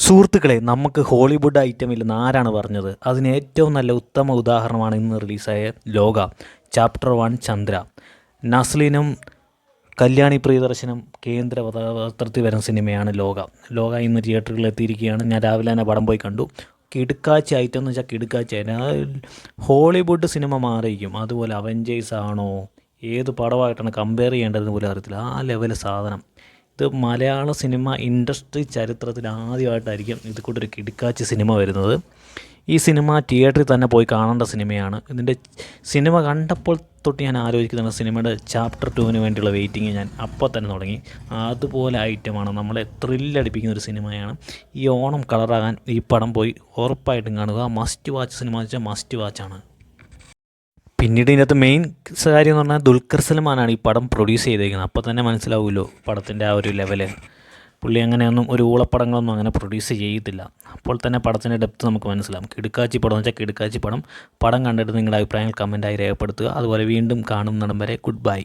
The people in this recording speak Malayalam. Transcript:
സുഹൃത്തുക്കളെ, നമുക്ക് ഹോളിവുഡ് ഐറ്റമില്ലെന്ന് ആരാണ് പറഞ്ഞത്? അതിന് ഏറ്റവും നല്ല ഉത്തമ ഉദാഹരണമാണ് ഇന്ന് റിലീസായ ലോക ചാപ്റ്റർ 1 ചന്ദ്ര. നസ്ലിനും കല്യാണി പ്രിയദർശനും കേന്ദ്ര കഥാപാത്രത്തിൽ വരുന്ന സിനിമയാണ് ലോക. ലോക ഇന്ന് തിയേറ്ററുകളിൽ എത്തിയിരിക്കുകയാണ്. ഞാൻ രാവിലെ തന്നെ പടം പോയി കണ്ടു. കിടുക്കാച്ചി ഐറ്റം എന്ന് വെച്ചാൽ കിടുക്കാച്ചി. ഹോളിവുഡ് സിനിമ മാറിയിരിക്കും. അതുപോലെ അവഞ്ചേഴ്സ് ആണോ ഏത് പടമായിട്ടാണ് കമ്പയർ ചെയ്യേണ്ടതെന്ന് പോലും അറിയത്തില്ല. ആ ലെവൽ സാധനം. ഇത് മലയാള സിനിമ ഇൻഡസ്ട്രി ചരിത്രത്തിൽ ആദ്യമായിട്ടായിരിക്കും ഇത് കൂട്ടൊരു കിടുക്കാച്ചി സിനിമ വരുന്നത്. ഈ സിനിമ തിയേറ്ററിൽ തന്നെ പോയി കാണേണ്ട സിനിമയാണ്. ഇതിൻ്റെ സിനിമ കണ്ടപ്പോൾ തൊട്ട് ഞാൻ ആലോചിക്കുന്ന സിനിമയുടെ ചാപ്റ്റർ 2 വേണ്ടിയുള്ള വെയിറ്റിംഗ് ഞാൻ അപ്പോൾ തന്നെ തുടങ്ങി. അതുപോലെ ഐറ്റമാണ്, നമ്മളെ ത്രില്ലടിപ്പിക്കുന്ന ഒരു സിനിമയാണ്. ഈ ഓണം കളറാകാൻ ഈ പടം പോയി ഉറപ്പായിട്ടും കാണുക. മസ്റ്റ് വാച്ച് സിനിമ വെച്ചാൽ മസ്റ്റ് വാച്ചാണ്. പിന്നീട് ഇതിനകത്ത് മെയിൻ കാര്യം എന്ന് പറഞ്ഞാൽ ദുൽഖർ സൽമാനാണ് ഈ പടം പ്രൊഡ്യൂസ് ചെയ്തേക്കുന്നത്. അപ്പോൾ തന്നെ മനസ്സിലാവുമല്ലോ പടത്തിൻ്റെ ആ ഒരു ലെവല്. പുള്ളി അങ്ങനെയൊന്നും ഒരു ഊളപ്പടങ്ങളൊന്നും അങ്ങനെ പ്രൊഡ്യൂസ് ചെയ്യത്തില്ല. അപ്പോൾ തന്നെ പടത്തിൻ്റെ ഡെപ്ത് നമുക്ക് മനസ്സിലാവും. കിടുക്കാച്ചി പടം എന്ന് വെച്ചാൽ കിടുക്കാച്ചി പടം. പടം കണ്ടിട്ട് നിങ്ങളുടെ അഭിപ്രായങ്ങൾ കമൻറ്റായി രേഖപ്പെടുത്തുക. അതുപോലെ വീണ്ടും കാണുന്നിടം വരെ ഗുഡ് ബൈ.